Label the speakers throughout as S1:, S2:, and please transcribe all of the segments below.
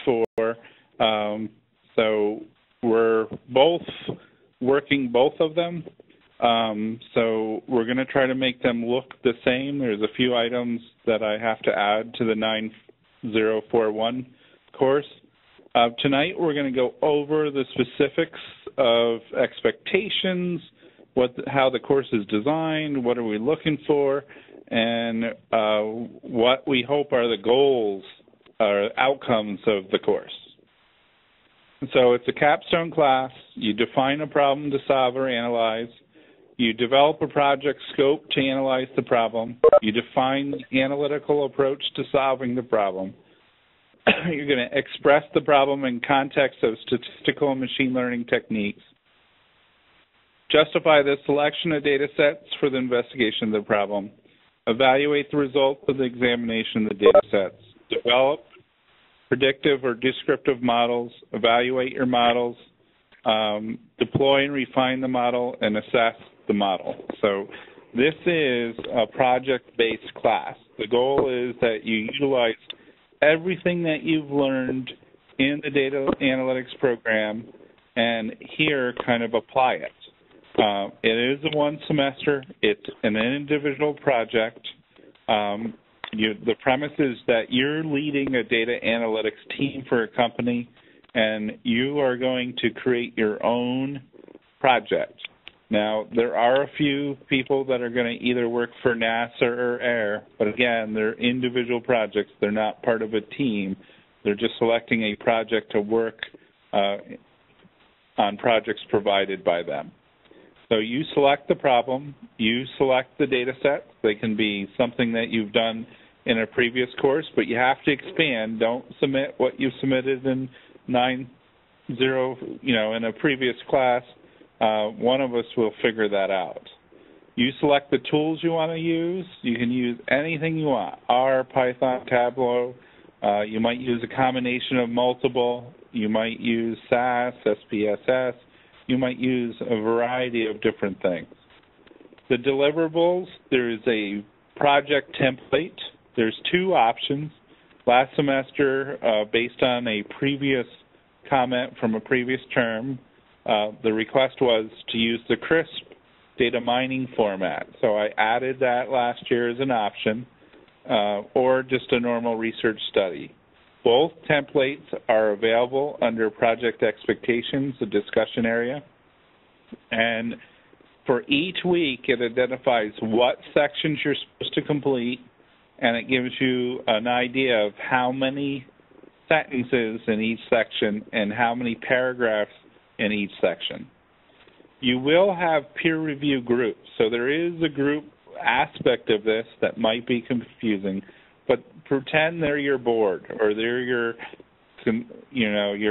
S1: for. So we're both working both of them. So we're going to try to make them look the same. There's a few items that I have to add to the 9041 course. Tonight we're going to go over the specifics of expectations, how the course is designed, what are we looking for, and what we hope are the goals or outcomes of the course. So it's a capstone class. You define a problem to solve or analyze. You develop a project scope to analyze the problem. You define the analytical approach to solving the problem. You're going to express the problem in context of statistical and machine learning techniques. Justify the selection of data sets for the investigation of the problem. Evaluate the results of the examination of the data sets. Develop predictive or descriptive models. Evaluate your models. Deploy and refine the model, and assess the model. So this is a project-based class. The goal is that you utilize everything that you've learned in the data analytics program and here kind of apply it. It is a one semester. It's an individual project. The premise is that you're leading a data analytics team for a company, and you are going to create your own project. Now, there are a few people that are going to either work for NASA or AIR, but again, they're individual projects. They're not part of a team. They're just selecting a project to work on projects provided by them. So you select the problem. You select the data set. They can be something that you've done in a previous course, but you have to expand. Don't submit what you submitted in 9.0, in a previous class. One of us will figure that out. You select the tools you want to use. You can use anything you want, R, Python, Tableau. You might use a combination of multiple. You might use SAS, SPSS. You might use a variety of different things. The deliverables, there's a project template. There's two options. Last semester, based on a previous comment from a previous term, the request was to use the CRISP data mining format. So I added that last year as an option, or just a normal research study. Both templates are available under Project Expectations, the discussion area. And for each week, it identifies what sections you're supposed to complete, and it gives you an idea of how many sentences in each section and how many paragraphs in each section. You will have peer review groups. So there is a group aspect of this that might be confusing, but pretend they're your board or they're your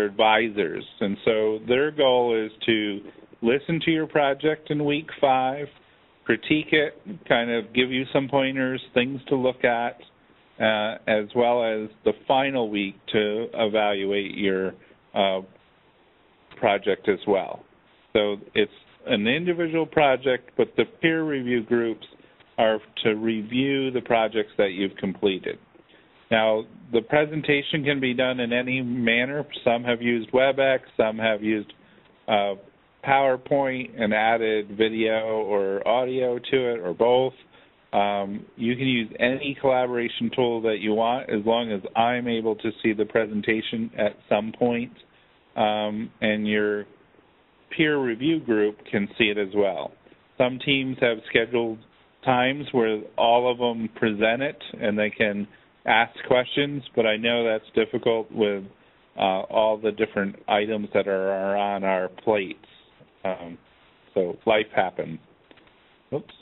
S1: advisors. And so their goal is to listen to your project in week 5, critique it, kind of give you some pointers, things to look at, as well as the final week to evaluate your project as well. So it's an individual project, but the peer review groups are to review the projects that you've completed. Now, the presentation can be done in any manner. Some have used WebEx, some have used PowerPoint and added video or audio to it, or both. You can use any collaboration tool that you want as long as I'm able to see the presentation at some point, and your peer review group can see it as well. Some teams have scheduled times where all of them present it and they can ask questions, but I know that's difficult with all the different items that are on our plates. So life happens. Oops.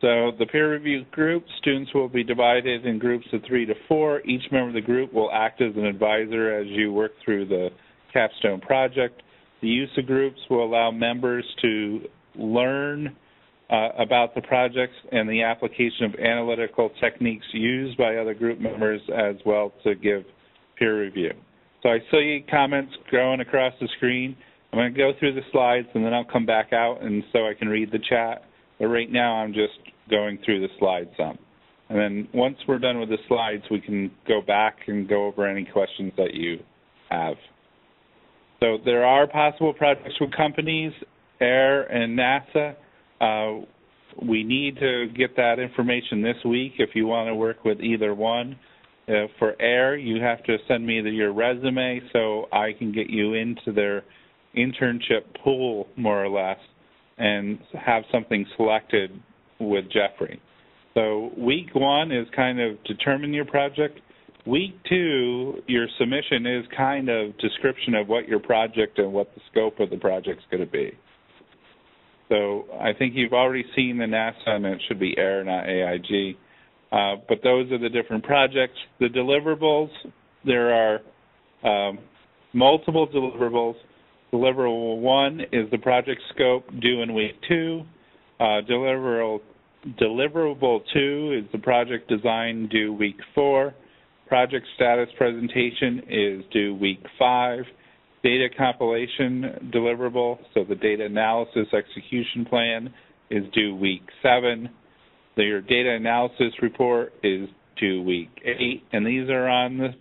S1: So the peer review group, students will be divided in groups of 3 to 4. Each member of the group will act as an advisor as you work through the Capstone project. The use of groups will allow members to learn about the projects and the application of analytical techniques used by other group members, as well to give peer review. So I see comments going across the screen. I'm going to go through the slides, and then I'll come back out and so I can read the chat. But right now I'm just going through the slides some. And then once we're done with the slides, we can go back and go over any questions that you have. So there are possible projects with companies, AIR and NASA. We need to get that information this week if you want to work with either one. For AIR, you have to send me your resume so I can get you into their internship pool, more or less, and have something selected with Jeffrey. So week 1 is kind of determine your project. Week 2, your submission is kind of description of what your project and what the scope of the project is going to be. So I think you've already seen the NASA, and it should be AIR, not AIG. But those are the different projects. The deliverables, there are multiple deliverables. Deliverable 1 is the project scope due in week 2. Deliverable 2 is the project design due week 4. Project status presentation is due week 5. Data compilation deliverable, so the data analysis execution plan, is due week 7. Your data analysis report is due week 8, and these are on the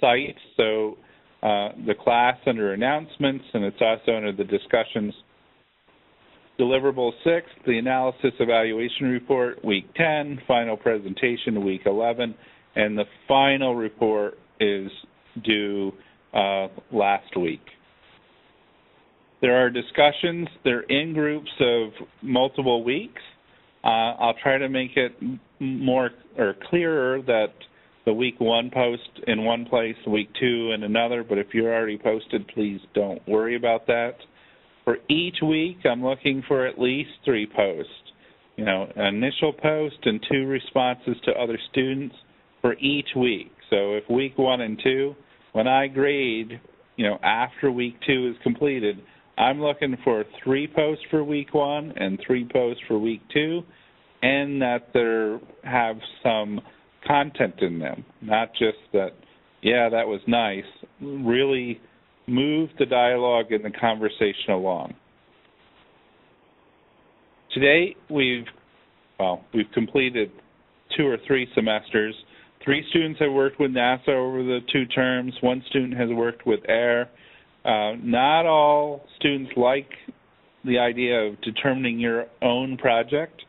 S1: site, so the class under announcements, and it's also under the discussions. Deliverable 6, the analysis evaluation report, week 10, final presentation, week 11, and the final report is due last week. There are discussions. They're in groups of multiple weeks. I'll try to make it more or clearer that the week 1 post in one place, week 2 in another, but if you're already posted, please don't worry about that. For each week, I'm looking for at least 3 posts. You know, an initial post and 2 responses to other students for each week. So if week 1 and 2, when I grade, you know, after week 2 is completed, I'm looking for 3 posts for week 1 and 3 posts for week 2, and that there have some content in them, not just that, yeah, that was nice. Really move the dialogue and the conversation along. Today, we've completed 2 or 3 semesters. 3 students have worked with NASA over the 2 terms. 1 student has worked with AIR. Not all students like the idea of determining your own project.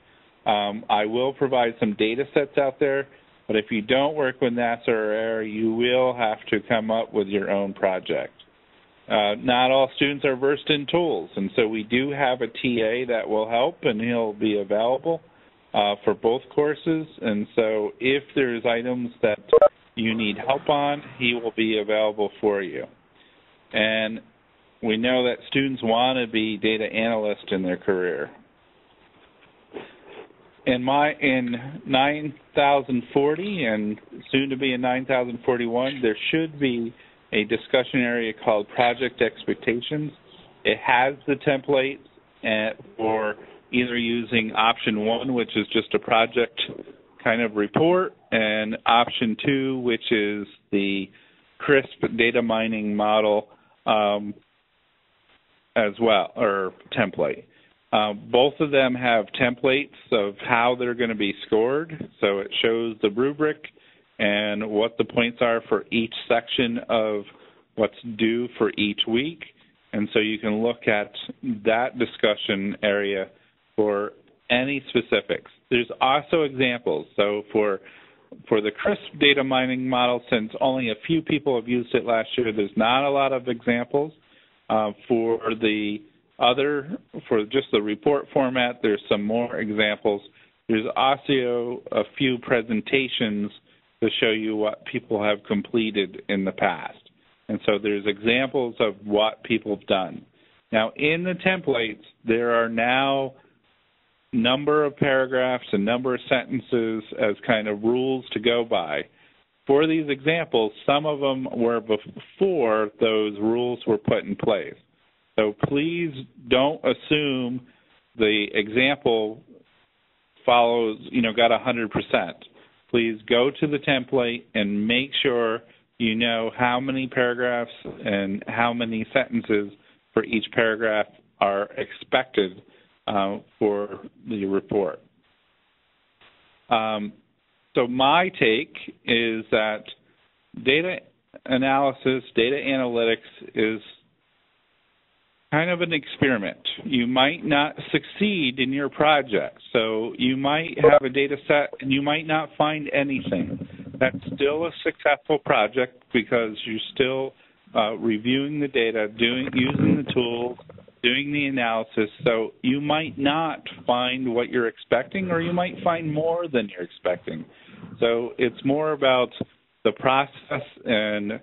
S1: I will provide some data sets out there, but if you don't work with NASA or AIR, you will have to come up with your own project. Not all students are versed in tools, and so we do have a TA that will help, and he'll be available for both courses. And so if there's items that you need help on, he will be available for you. And we know that students want to be data analysts in their career. In 9040 and soon to be in 9041, there should be a discussion area called Project Expectations. It has the templates for either using option 1, which is just a project kind of report, and option 2, which is the crisp data mining model as well, or template. Both of them have templates of how they're going to be scored. So it shows the rubric and what the points are for each section of what's due for each week. And so you can look at that discussion area for any specifics. There's also examples. So for the CRISP data mining model, since only a few people have used it last year, there's not a lot of examples. For just the report format, there's some more examples. There's also a few presentations to show you what people have completed in the past. And so there's examples of what people have done. Now, in the templates, there are now number of paragraphs and number of sentences as kind of rules to go by. For these examples, some of them were before those rules were put in place. So please don't assume the example follows, got 100%. Please go to the template and make sure you know how many paragraphs and how many sentences for each paragraph are expected for the report. So my take is that data analysis, data analytics is kind of an experiment. You might not succeed in your project. So you might have a data set and you might not find anything. That's still a successful project because you're still reviewing the data, using the tools, doing the analysis. So you might not find what you're expecting, or you might find more than you're expecting. So it's more about the process and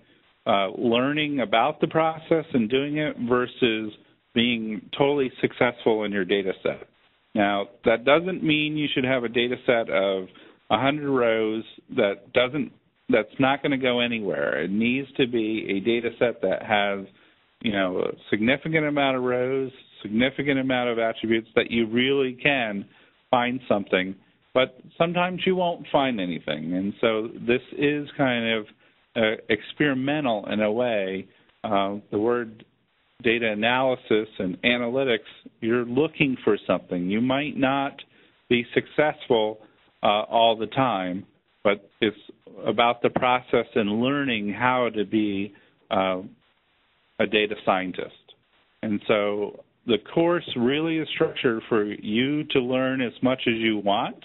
S1: learning about the process and doing it versus being totally successful in your data set. Now, that doesn't mean you should have a data set of 100 rows that's not going to go anywhere. It needs to be a data set that has, a significant amount of rows, significant amount of attributes that you really can find something, but sometimes you won't find anything. And so this is kind of experimental in a way. The word data analysis and analytics, you're looking for something. You might not be successful all the time, but it's about the process and learning how to be a data scientist. And so the course really is structured for you to learn as much as you want.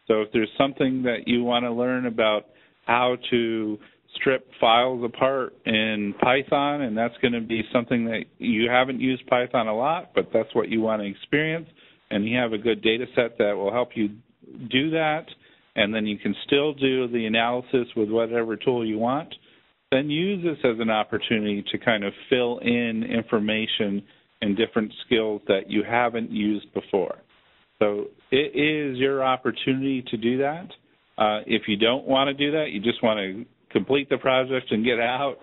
S1: So if there's something that you want to learn about how to strip files apart in Python, and that's going to be something that you haven't used Python a lot, but that's what you want to experience, and you have a good data set that will help you do that, and then you can still do the analysis with whatever tool you want, then use this as an opportunity to kind of fill in information and different skills that you haven't used before. So it is your opportunity to do that. If you don't want to do that, you just want to complete the project and get out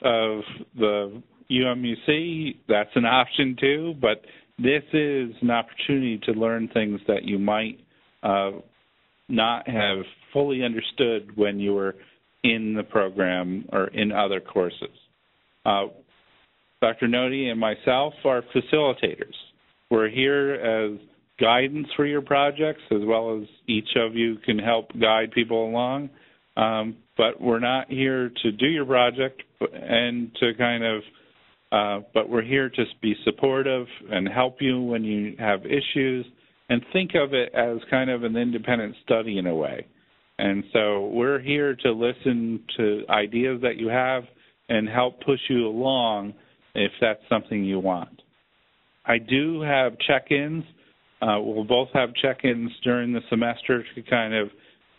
S1: of the UMUC, that's an option too, but this is an opportunity to learn things that you might not have fully understood when you were in the program or in other courses. Dr. Nodi and myself are facilitators. We're here as guidance for your projects, as well as each of you can help guide people along. But we're not here to do your project and to kind of, but we're here to be supportive and help you when you have issues, and think of it as kind of an independent study in a way. And so we're here to listen to ideas that you have and help push you along if that's something you want. I do have check-ins. We'll both have check-ins during the semester to kind of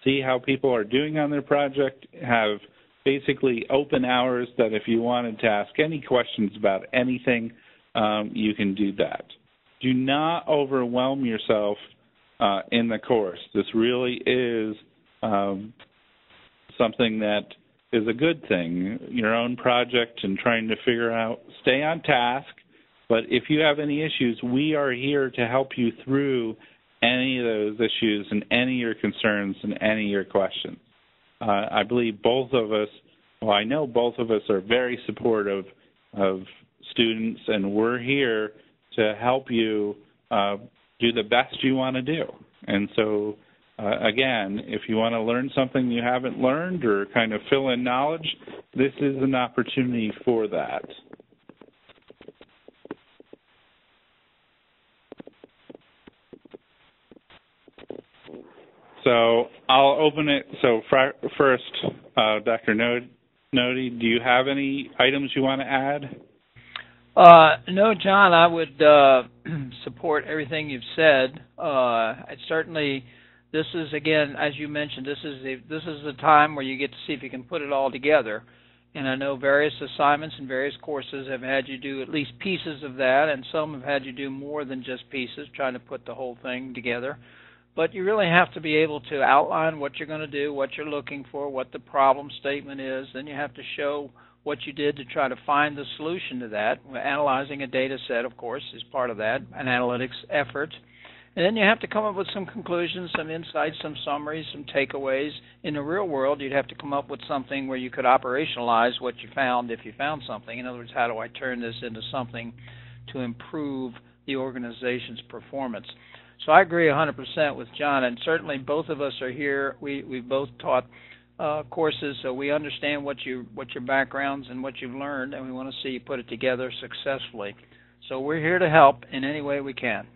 S1: see how people are doing on their project, have basically open hours that if you wanted to ask any questions about anything, you can do that. Do not overwhelm yourself in the course. This really is something that is a good thing, your own project, and trying to figure out, stay on task, but if you have any issues, we are here to help you through any of those issues and any of your concerns and any of your questions. I believe both of us, well, I know both of us are very supportive of students, and we're here to help you do the best you want to do. And so, again, if you want to learn something you haven't learned or kind of fill in knowledge, this is an opportunity for that. So I'll open it. So first, Dr. Nodi, do you have any items you want to add?
S2: No, John, I would support everything you've said. Certainly, this is, again, as you mentioned, this is the time where you get to see if you can put it all together. And I know various assignments and various courses have had you do at least pieces of that, and some have had you do more than just pieces, trying to put the whole thing together. But you really have to be able to outline what you're going to do, what you're looking for, what the problem statement is. Then you have to show what you did to try to find the solution to that. Analyzing a data set, of course, is part of that, an analytics effort. And then you have to come up with some conclusions, some insights, some summaries, some takeaways. In the real world, you'd have to come up with something where you could operationalize what you found if you found something. In other words, how do I turn this into something to improve the organization's performance? So I agree 100% with John, and certainly both of us are here. We've both taught courses, so we understand what your backgrounds and what you've learned, and we want to see you put it together successfully. So we're here to help in any way we can.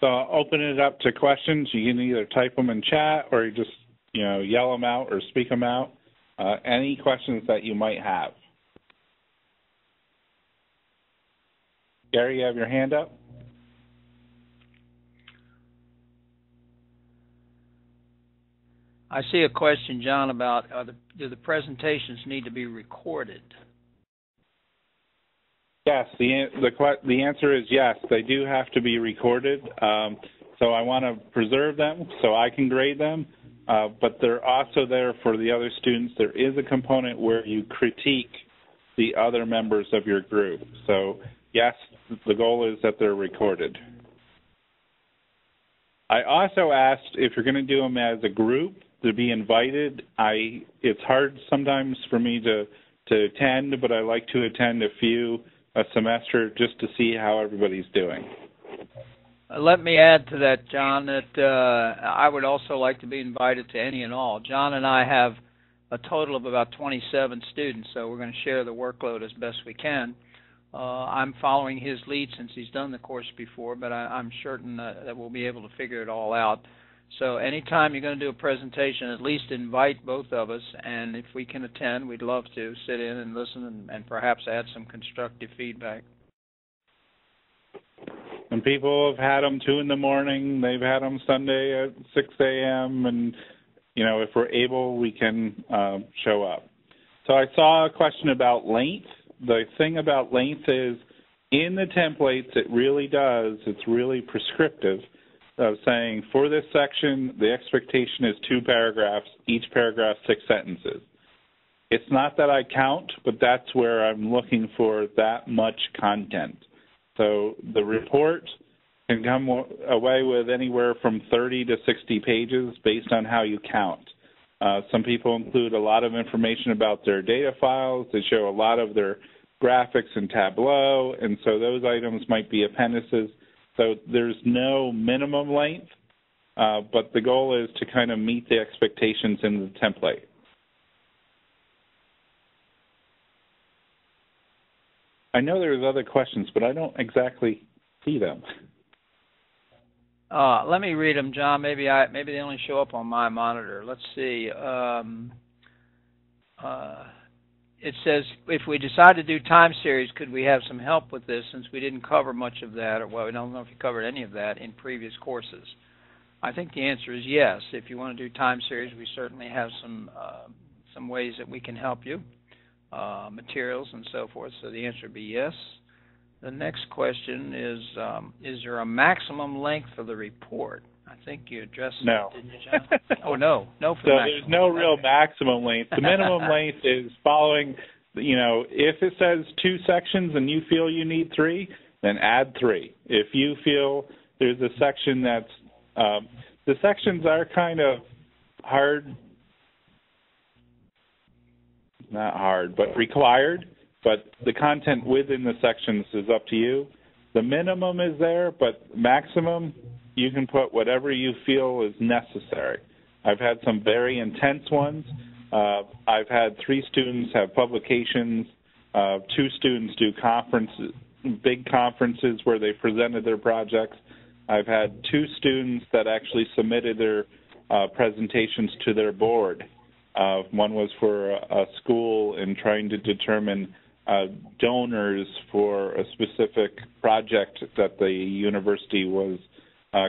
S1: So I'll open it up to questions. You can either type them in chat or you just yell them out or speak them out. Any questions that you might have. Gary, you have your hand up?
S2: I see a question, John, about do the presentations need to be recorded?
S1: Yes, the answer is yes. They do have to be recorded. So I want to preserve them so I can grade them, but they're also there for the other students. There is a component where you critique the other members of your group. So yes, the goal is that they're recorded. I also asked if you're going to do them as a group to be invited. It's hard sometimes for me to attend, but I like to attend a semester just to see how everybody's doing.
S2: Let me add to that, John, that I would also like to be invited to any and all. John and I have a total of about 27 students, so we're going to share the workload as best we can. I'm following his lead since he's done the course before, but I'm certain that we'll be able to figure it all out. So anytime you're going to do a presentation, at least invite both of us, and if we can attend, we'd love to sit in and listen and perhaps add some constructive feedback.
S1: And people have had them 2 in the morning. They've had them Sunday at 6 a.m. And, if we're able, we can show up. So I saw a question about length. The thing about length is in the templates, it's really prescriptive of saying for this section, the expectation is 2 paragraphs, each paragraph 6 sentences. It's not that I count, but that's where I'm looking for that much content. So the report can come away with anywhere from 30 to 60 pages based on how you count. Some people include a lot of information about their data files. They show a lot of their graphics in Tableau, and so those items might be appendices. So there's no minimum length, but the goal is to kind of meet the expectations in the template. I know there's other questions, but I don't exactly see them.
S2: Let me read them, John. Maybe they only show up on my monitor. Let's see. It says, if we decide to do time series, could we have some help with this since we didn't cover much of that, or well, we don't know if you covered any of that in previous courses. I think the answer is yes. If you want to do time series, we certainly have some ways that we can help you, materials and so forth, so the answer would be yes. The next question is there a maximum length for the report? I think you addressed
S1: no.
S2: that, didn't you, John? Oh, no. No for
S1: so
S2: the
S1: there's no real maximum length. The minimum length is following, if it says 2 sections and you feel you need 3, then add 3. If you feel there's a section that's, the sections are kind of hard, not hard, but required, but the content within the sections is up to you. The minimum is there, but maximum, you can put whatever you feel is necessary. I've had some very intense ones. I've had 3 students have publications, 2 students do conferences, big conferences where they presented their projects. I've had 2 students that actually submitted their presentations to their board. One was for a school in trying to determine donors for a specific project that the university was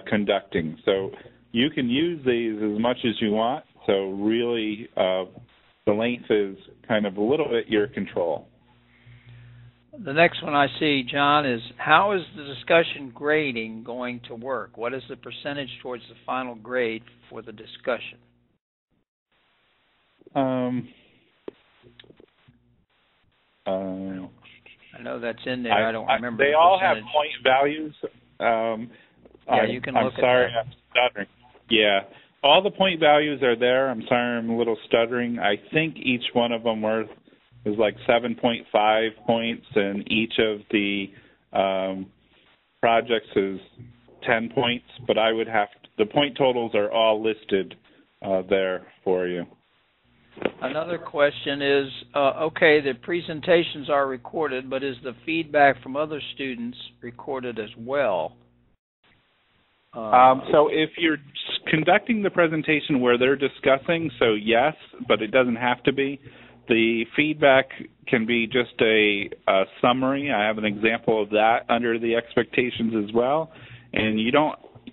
S1: conducting. So you can use these as much as you want. So really the length is kind of a little bit your control.
S2: The next one I see, John, is how is the discussion grading going to work? What is the percentage towards the final grade for the discussion? I know that's in there. I don't remember.
S1: They all have point values.
S2: Yeah, you can look
S1: I'm sorry,
S2: at that.
S1: I'm stuttering. Yeah, all the point values are there. I'm sorry, I'm a little stuttering. I think each one of them is like 7.5 points, and each of the projects is 10 points, but I would have the point totals are all listed there for you.
S2: Another question is, okay, the presentations are recorded, but is the feedback from other students recorded as well?
S1: So if you're conducting the presentation where they're discussing, so yes, but it doesn't have to be. The feedback can be just a summary. I have an example of that under the expectations as well. And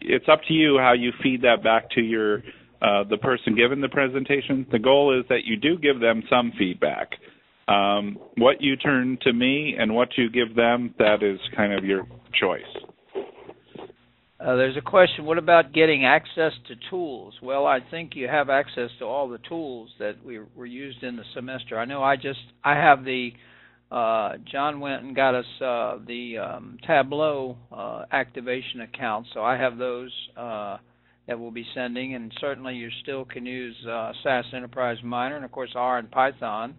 S1: it's up to you how you feed that back to your the person given the presentation. The goal is that you do give them some feedback. What you turn to me and what you give them, that is kind of your choice.
S2: There's a question, what about getting access to tools? Well, I think you have access to all the tools that were used in the semester. I know I have the, John went and got us the Tableau activation account, so I have those that we'll be sending, and certainly you still can use SAS Enterprise Miner, and of course R and Python.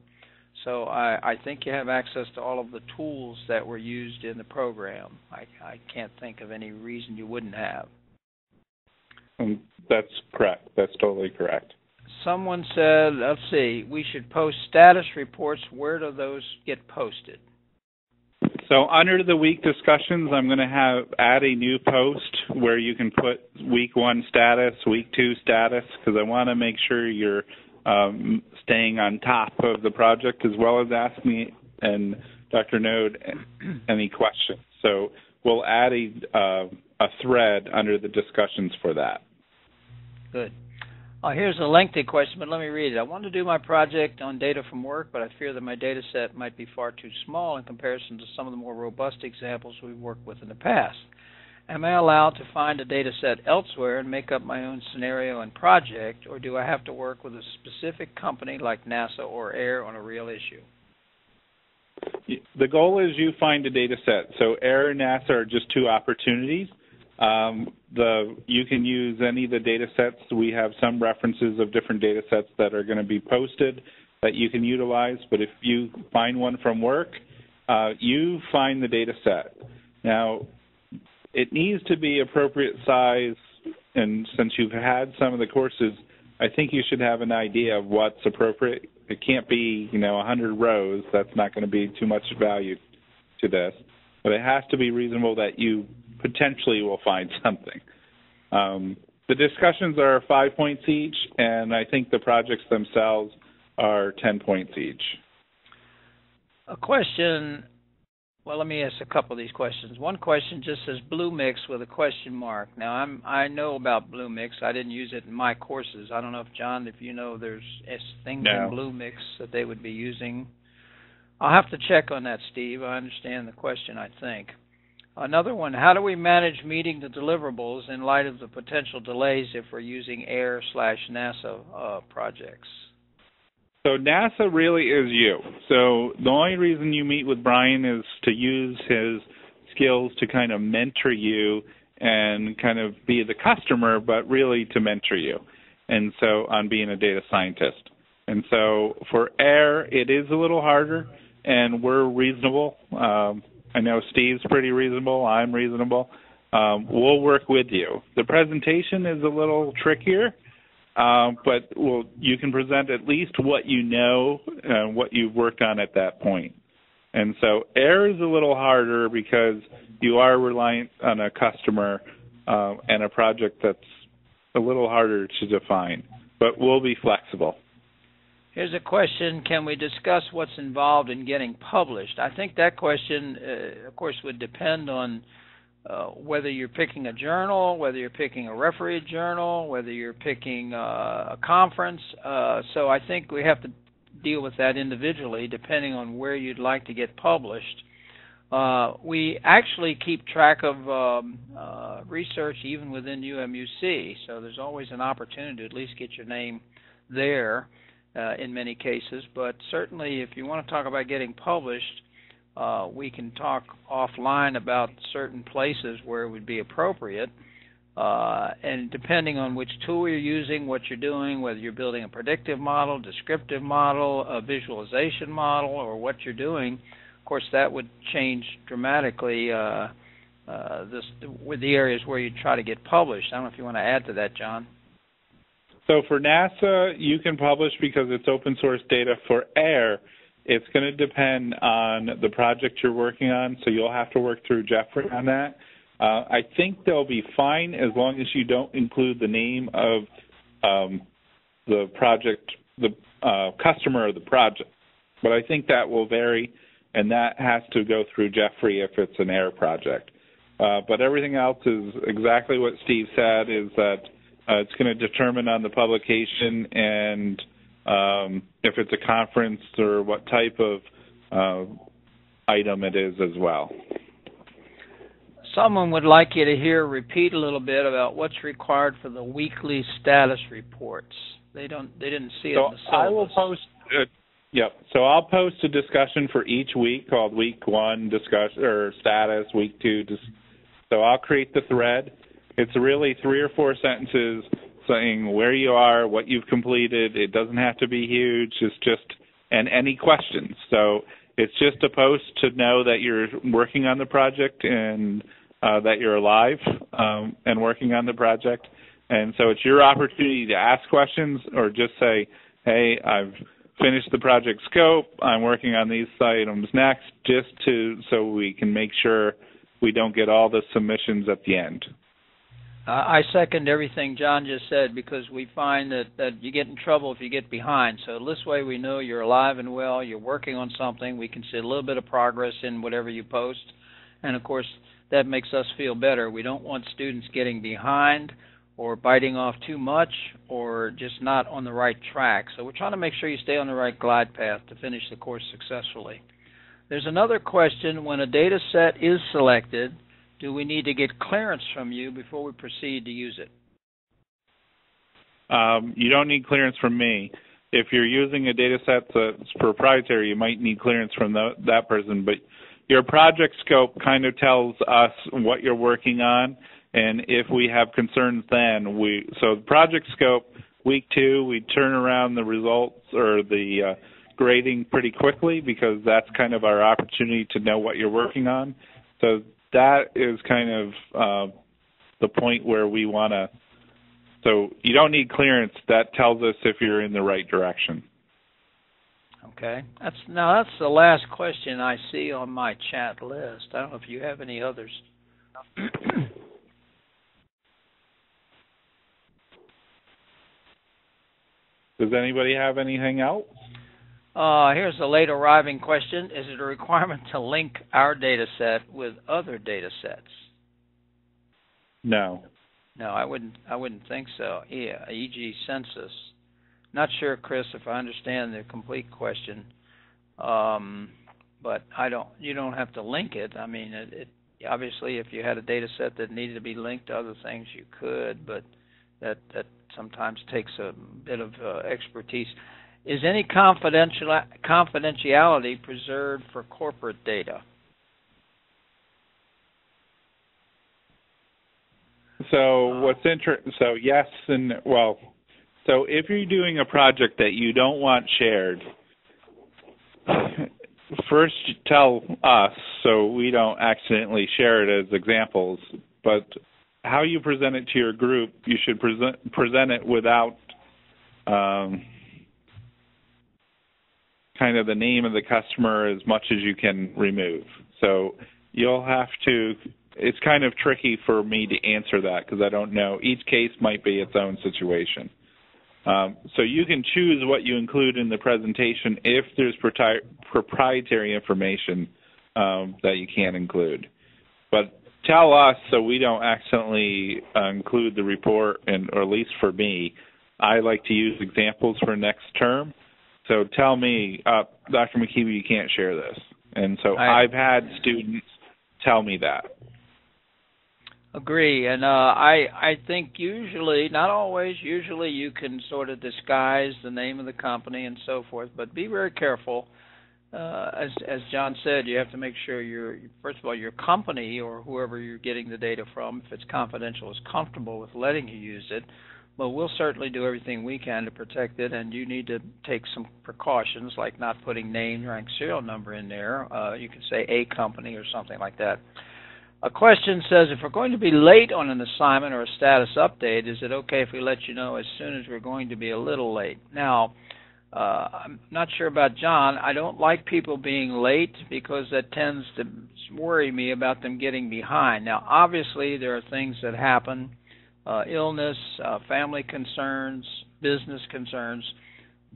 S2: So I think you have access to all of the tools that were used in the program. I can't think of any reason you wouldn't have.
S1: That's correct. That's totally correct.
S2: Someone said, let's see, we should post status reports. Where do those get posted?
S1: So under the week discussions, I'm going to add a new post where you can put week 1 status, week 2 status, because I want to make sure you're staying on top of the project, as well as ask me and Dr. Node any questions. So we'll add a thread under the discussions for that.
S2: Good. Here's a lengthy question, but let me read it. I want to do my project on data from work, but I fear that my data set might be far too small in comparison to some of the more robust examples we've worked with in the past. Am I allowed to find a data set elsewhere and make up my own scenario and project, or do I have to work with a specific company like NASA or AIR on a real issue?
S1: The goal is you find a data set. So AIR and NASA are just 2 opportunities. You can use any of the data sets. We have some references of different data sets that are going to be posted that you can utilize, but if you find one from work, you find the data set. Now, it needs to be appropriate size, and since you've had some of the courses, I think you should have an idea of what's appropriate. It can't be, 100 rows. That's not going to be too much value to this. But it has to be reasonable that you potentially will find something. The discussions are 5 points each, and I think the projects themselves are 10 points each.
S2: A question, well, let me ask a couple of these questions. One question just says Bluemix with a question mark. Now, I know about Bluemix. I didn't use it in my courses. I don't know if, John, if you know there's things in Bluemix that they would be using. I'll have to check on that, Steve. I understand the question, I think. Another one, how do we manage meeting the deliverables in light of the potential delays if we're using AIR/NASA projects?
S1: So NASA really is you. So the only reason you meet with Brian is to use his skills to kind of mentor you and kind of be the customer, but really to mentor you. And so on being a data scientist. And so for AIR, it is a little harder, and we're reasonable. I know Steve's pretty reasonable. I'm reasonable. We'll work with you. The presentation is a little trickier, but you can present at least what you know and what you've worked on at that point. And so AIR is a little harder because you are reliant on a customer and a project that's a little harder to define, but we'll be flexible.
S2: Here's a question, can we discuss what's involved in getting published? I think that question, of course, would depend on whether you're picking a journal, whether you're picking a refereed journal, whether you're picking a conference. So I think we have to deal with that individually depending on where you'd like to get published. We actually keep track of research even within UMUC, so there's always an opportunity to at least get your name there. In many cases, but certainly if you want to talk about getting published, we can talk offline about certain places where it would be appropriate, and depending on which tool you're using, what you're doing, whether you're building a predictive model, descriptive model, a visualization model, or what you're doing, of course that would change dramatically with the areas where you try to get published. I don't know if you want to add to that, John.
S1: So for NASA, you can publish because it's open source data. For AIR, it's going to depend on the project you're working on, so you'll have to work through Jeffrey on that. I think they'll be fine as long as you don't include the name of the project, the customer of the project. But I think that will vary, and that has to go through Jeffrey if it's an AIR project. But everything else is exactly what Steve said, is that it's going to determine on the publication and if it's a conference or what type of item it is as well.
S2: Someone would like you to repeat a little bit about what's required for the weekly status reports. They didn't see it in the syllabus.
S1: I will post. So I'll post a discussion for each week called Week 1 discussion or status, Week 2. So I'll create the thread. It's really 3 or 4 sentences saying where you are, what you've completed. It doesn't have to be huge. It's just and any questions. So it's just a post to know that you're working on the project and that you're alive and working on the project. And so it's your opportunity to ask questions or just say, hey, I've finished the project scope. I'm working on these items next, just so we can make sure we don't get all the submissions at the end.
S2: I second everything John just said, because we find that you get in trouble if you get behind. So this way we know you're alive and well, you're working on something. We can see a little bit of progress in whatever you post. And, of course, that makes us feel better. We don't want students getting behind or biting off too much or just not on the right track. So we're trying to make sure you stay on the right glide path to finish the course successfully. There's another question. When a data set is selected, do we need to get clearance from you before we proceed to use it?
S1: You don't need clearance from me. If you're using a data set that's proprietary, you might need clearance from that person. But your project scope kind of tells us what you're working on, and if we have concerns then, so the project scope, week 2, we turn around the results or the grading pretty quickly, because that's kind of our opportunity to know what you're working on. So that is kind of the point where we want to, so you don't need clearance. That tells us if you're in the right direction.
S2: Okay. That's the last question I see on my chat list. I don't know if you have any others.
S1: Does anybody have anything else?
S2: Here's a late arriving question. Is it a requirement to link our data set with other data sets?
S1: No.
S2: No, I wouldn't think so. Yeah, e.g. census. Not sure, Chris, if I understand the complete question. But you don't have to link it. I mean, it obviously if you had a data set that needed to be linked to other things, you could, but that sometimes takes a bit of expertise. Is any confidentiality preserved for corporate data?
S1: So yes and well. So if you're doing a project that you don't want shared, first tell us so we don't accidentally share it as examples. But how you present it to your group, you should present it without kind of the name of the customer as much as you can remove. So you'll have to, it's kind of tricky for me to answer that because I don't know. Each case might be its own situation. So you can choose what you include in the presentation if there's proprietary information that you can't include. But tell us so we don't accidentally include the report, or at least for me, I like to use examples for next term. So tell me, Dr. McKeeby, you can't share this. And so I've had students tell me that.
S2: Agree. And I think usually, not always, usually you can sort of disguise the name of the company and so forth, but be very careful. As John said, you have to make sure first of all, your company or whoever you're getting the data from, if it's confidential, is comfortable with letting you use it. But we'll certainly do everything we can to protect it, and you need to take some precautions, like not putting name, rank, serial number in there. You can say a company or something like that. A question says, if we're going to be late on an assignment or a status update, is it okay if we let you know as soon as we're going to be a little late? Now, I'm not sure about John. I don't like people being late because that tends to worry me about them getting behind. Now, obviously, there are things that happen, illness, family concerns, business concerns,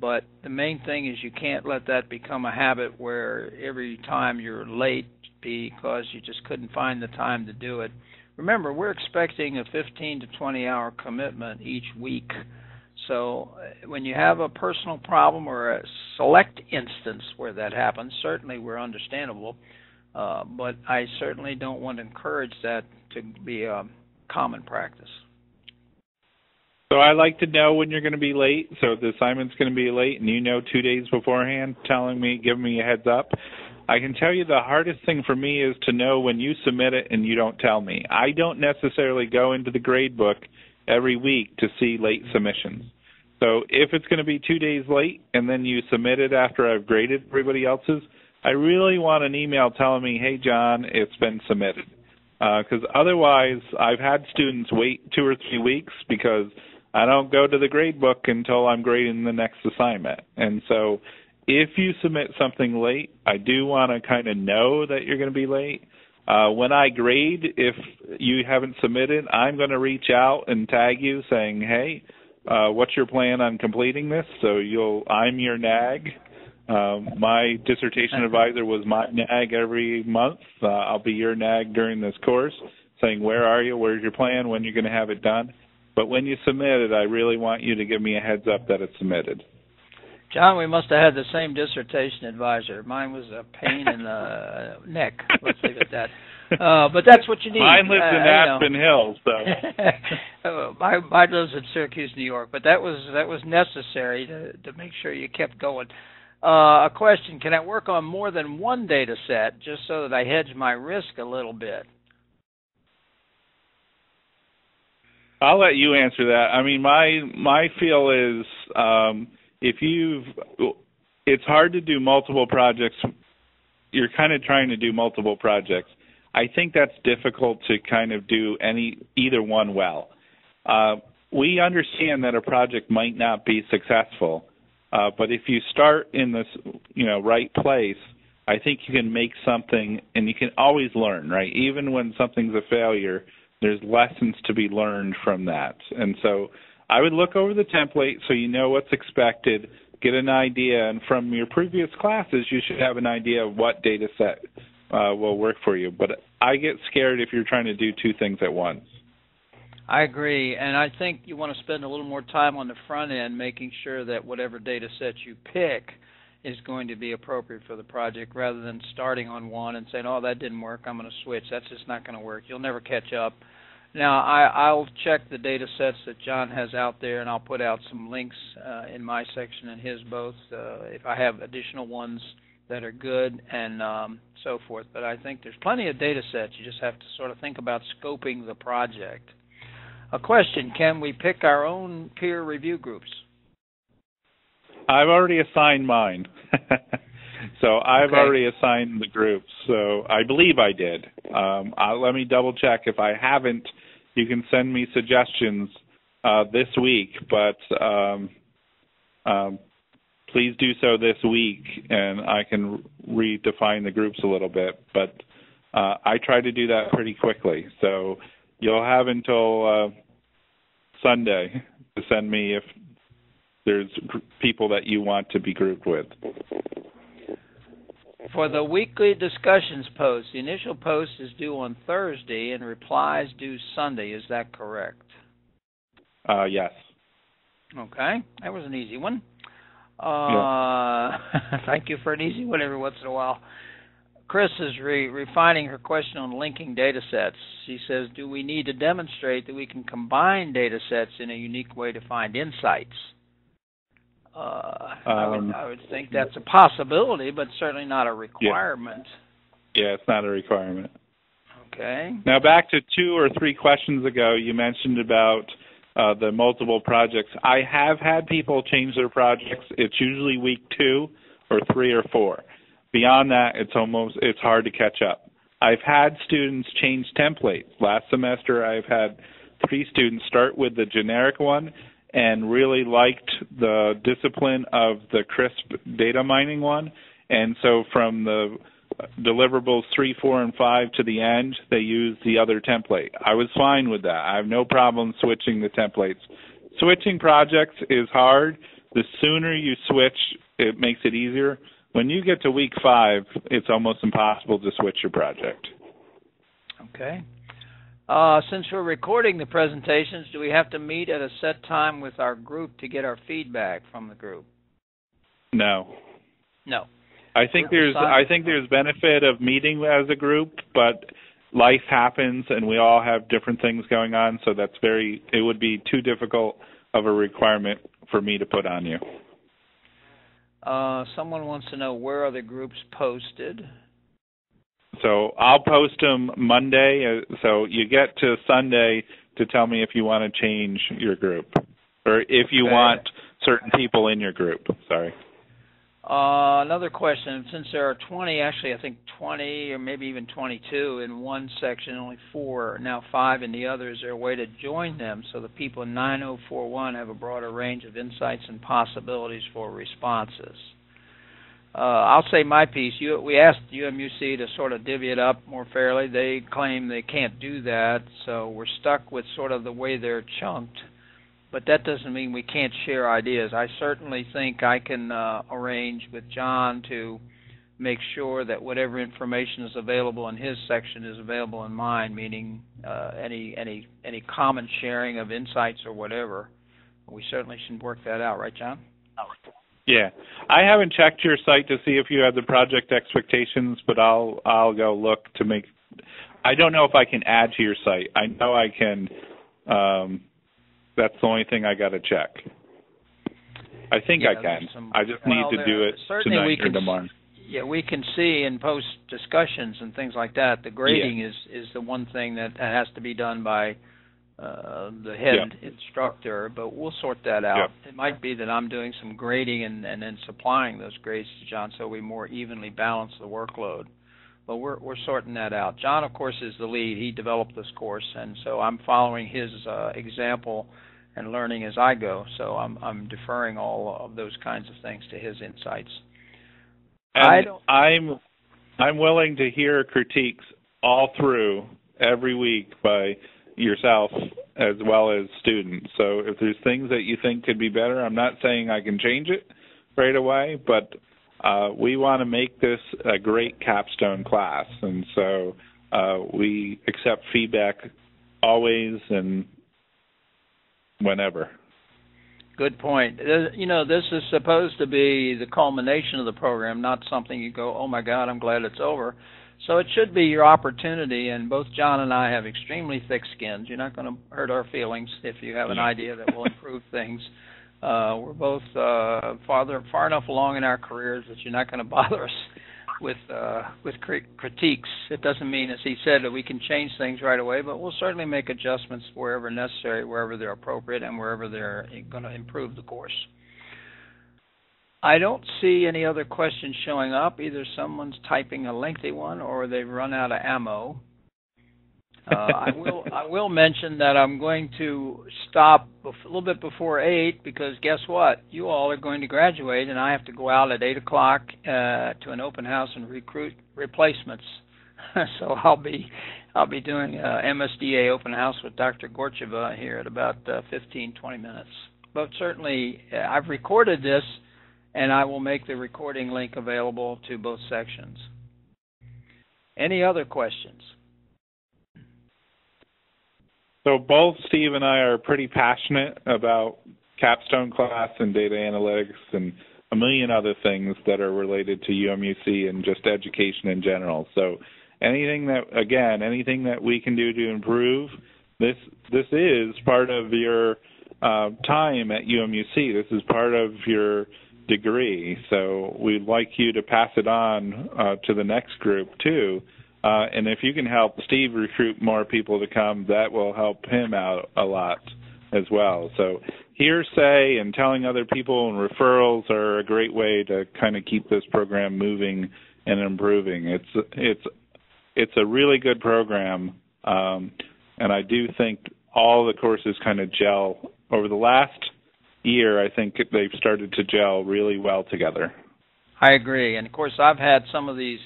S2: but the main thing is you can't let that become a habit where every time you're late because you just couldn't find the time to do it. Remember, we're expecting a 15 to 20-hour commitment each week. So when you have a personal problem or a select instance where that happens, certainly we're understandable, but I certainly don't want to encourage that to be a common practice.
S1: So I like to know when you're going to be late. So if the assignment's going to be late and you know 2 days beforehand, giving me a heads up. I can tell you the hardest thing for me is to know when you submit it and you don't tell me. I don't necessarily go into the grade book every week to see late submissions. So if it's going to be 2 days late and then you submit it after I've graded everybody else's, I really want an email telling me, hey, John, it's been submitted. Because otherwise, I've had students wait 2 or 3 weeks because I don't go to the grade book until I'm grading the next assignment. And so if you submit something late, I do want to kind of know that you're going to be late. When I grade, if you haven't submitted, I'm going to reach out and tag you saying, hey, what's your plan on completing this? So I'm your nag. My dissertation advisor was my nag every month. I'll be your nag during this course, saying where are you, where's your plan, when you're going to have it done. But when you submit it, I really want you to give me a heads up that it's submitted.
S2: John, we must have had the same dissertation advisor. Mine was a pain in the neck. Let's leave it at that. But that's what you need.
S1: Mine lives in Aspen Hills, so.
S2: Mine lives in Syracuse, New York. But that was necessary to make sure you kept going. A question: can I work on more than one data set just so that I hedge my risk a little bit?
S1: I'll let you answer that. I mean, my feel is it's hard to do multiple projects. You're kind of trying to do multiple projects. I think that's difficult to kind of do either one well. We understand that a project might not be successful, but if you start in this, right place, I think you can make something, and you can always learn, right? Even when something's a failure, there's lessons to be learned from that. And so I would look over the template so you know what's expected, get an idea, and from your previous classes, you should have an idea of what data set will work for you. But I get scared if you're trying to do two things at once.
S2: I agree, and I think you want to spend a little more time on the front end making sure that whatever data set you pick is going to be appropriate for the project rather than starting on one and saying, oh, that didn't work, I'm going to switch. That's just not going to work. You'll never catch up. Now, I'll check the data sets that John has out there, and I'll put out some links in my section and his both if I have additional ones that are good and so forth. But I think there's plenty of data sets. You just have to sort of think about scoping the project. A question: can we pick our own peer review groups?
S1: I've already assigned mine. So I've already assigned the groups. So I believe I did. Let me double check. If I haven't, you can send me suggestions this week, but please do so this week, and I can redefine the groups a little bit. But I try to do that pretty quickly. So you'll have until Sunday to send me if there's people that you want to be grouped with.
S2: For the weekly discussions post, the initial post is due on Thursday and replies due Sunday. Is that correct?
S1: Yes.
S2: Okay. That was an easy one.
S1: Yeah.
S2: Thank you for an easy one every once in a while. Chris is refining her question on linking data sets. She says, do we need to demonstrate that we can combine data sets in a unique way to find insights? I would think that's a possibility, but certainly not a requirement.
S1: Yeah, it's not a requirement.
S2: Okay.
S1: Now, back to 2 or 3 questions ago, you mentioned about the multiple projects. I have had people change their projects. It's usually week 2 or 3 or 4. Beyond that, it's hard to catch up. I've had students change templates. Last semester, I've had 3 students start with the generic one and really liked the discipline of the crisp data mining one. And so from the deliverables 3, 4, and 5 to the end, they used the other template. I was fine with that. I have no problem switching the templates. Switching projects is hard. The sooner you switch, it makes it easier. When you get to week 5, it's almost impossible to switch your project.
S2: Okay. Since we're recording the presentations, do we have to meet at a set time with our group to get our feedback from the group?
S1: No.
S2: No.
S1: I think there's benefit of meeting as a group, but life happens and we all have different things going on, so it would be too difficult of a requirement for me to put on you.
S2: Someone wants to know, where are the groups posted?
S1: So I'll post them Monday, so you get to Sunday to tell me if you want to change your group, or if you want certain people in your group. Sorry.
S2: Another question, since there are 20, actually I think 20 or maybe even 22 in one section, only 4, now 5 in the other, is there a way to join them so the people in 9041 have a broader range of insights and possibilities for responses? I'll say my piece. We asked UMUC to sort of divvy it up more fairly. They claim they can't do that, so we're stuck with sort of the way they're chunked. But that doesn't mean we can't share ideas. I certainly think I can arrange with John to make sure that whatever information is available in his section is available in mine, meaning any common sharing of insights or whatever. We certainly should work that out, right, John?
S1: Yeah. I haven't checked your site to see if you have the project expectations, but I'll go look to make. I don't know if I can add to your site. I know I can. That's the only thing I got to check. I think I can. I just need to do it tonight or tomorrow.
S2: Yeah, we can see in post discussions and things like that. The grading is the one thing that has to be done by the head instructor, but we'll sort that out. It might be that I'm doing some grading and then supplying those grades to John so we more evenly balance the workload. But we're sorting that out. John, of course, is the lead. He developed this course, and so I'm following his example and learning as I go. So I'm deferring all of those kinds of things to his insights.
S1: And I'm willing to hear critiques all through every week by yourself as well as students. So if there's things that you think could be better, I'm not saying I can change it right away, but we want to make this a great capstone class, and so we accept feedback always and whenever.
S2: Good point. You know, this is supposed to be the culmination of the program, not something you go, oh my God, I'm glad it's over. So it should be your opportunity, and both John and I have extremely thick skins. You're not going to hurt our feelings if you have an idea that will improve things. We're both far enough along in our careers that you're not going to bother us with critiques. It doesn't mean, as he said, that we can change things right away, but we'll certainly make adjustments wherever necessary, wherever they're appropriate, and wherever they're going to improve the course. I don't see any other questions showing up. Either someone's typing a lengthy one or they've run out of ammo. I will mention that I'm going to stop a little bit before 8 because guess what? You all are going to graduate, and I have to go out at 8 o'clock to an open house and recruit replacements. So I'll be doing MSDA open house with Dr. Gorcheva here at about 15, 20 minutes. But certainly I've recorded this, and I will make the recording link available to both sections. Any other questions?
S1: So both Steve and I are pretty passionate about Capstone class and data analytics and a million other things that are related to UMUC and just education in general. So anything that we can do to improve, this is part of your time at UMUC. This is part of your degree. So we'd like you to pass it on to the next group too. And if you can help Steve recruit more people to come, that will help him out a lot as well. So hearsay and telling other people and referrals are a great way to kind of keep this program moving and improving. It's it's a really good program, and I do think all the courses kind of gel. Over the last year, I think they've started to gel really well together.
S2: I agree. And, of course, I've had some of these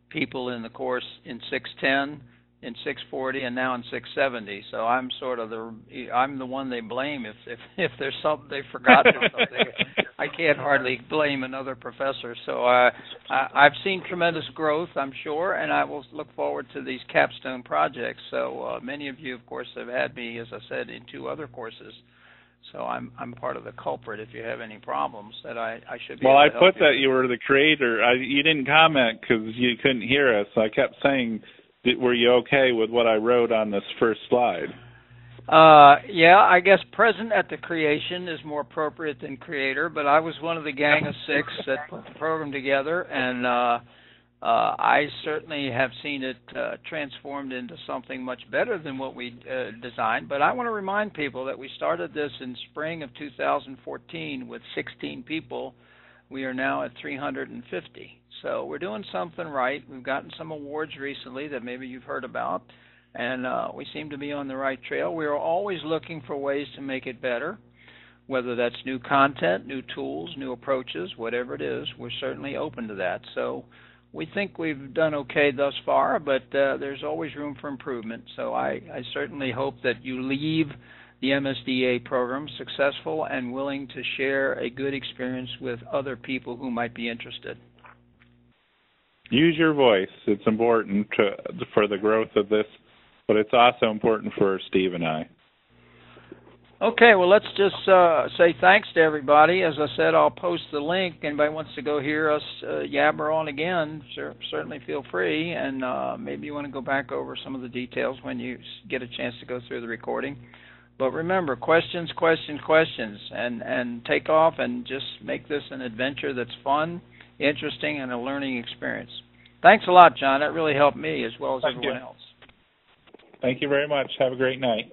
S2: people in the course in 610, in 640, and now in 670. So I'm sort of I'm the one they blame if there's something they forgot or something. I can't hardly blame another professor. So I've seen tremendous growth, I'm sure, and I will look forward to these Capstone projects. So many of you, of course, have had me, as I said, in 2 other courses. So I'm part of the culprit if you have any problems that I should be able to help you.
S1: Well, I put that you were the creator. You didn't comment because you couldn't hear us. I kept saying, were you okay with what I wrote on this first slide?
S2: Yeah, I guess present at the creation is more appropriate than creator, but I was one of the gang of 6 that put the program together, and I certainly have seen it transformed into something much better than what we designed. But I want to remind people that we started this in spring of 2014 with 16 people. We are now at 350. So we're doing something right. We've gotten some awards recently that maybe you've heard about, and we seem to be on the right trail. We are always looking for ways to make it better, whether that's new content, new tools, new approaches, whatever it is. We're certainly open to that. So we think we've done okay thus far, but there's always room for improvement. So I certainly hope that you leave the MSDA program successful and willing to share a good experience with other people who might be interested.
S1: Use your voice. It's important for the growth of this, but it's also important for Steve and I.
S2: Okay, well, let's just say thanks to everybody. As I said, I'll post the link. Anybody wants to go hear us yabber on again, certainly feel free. And maybe you want to go back over some of the details when you get a chance to go through the recording. But remember, questions, questions, questions, and take off and just make this an adventure that's fun, interesting, and a learning experience. Thanks a lot, John. That really helped me as well as everyone else.
S1: Thank you very much. Have a great night.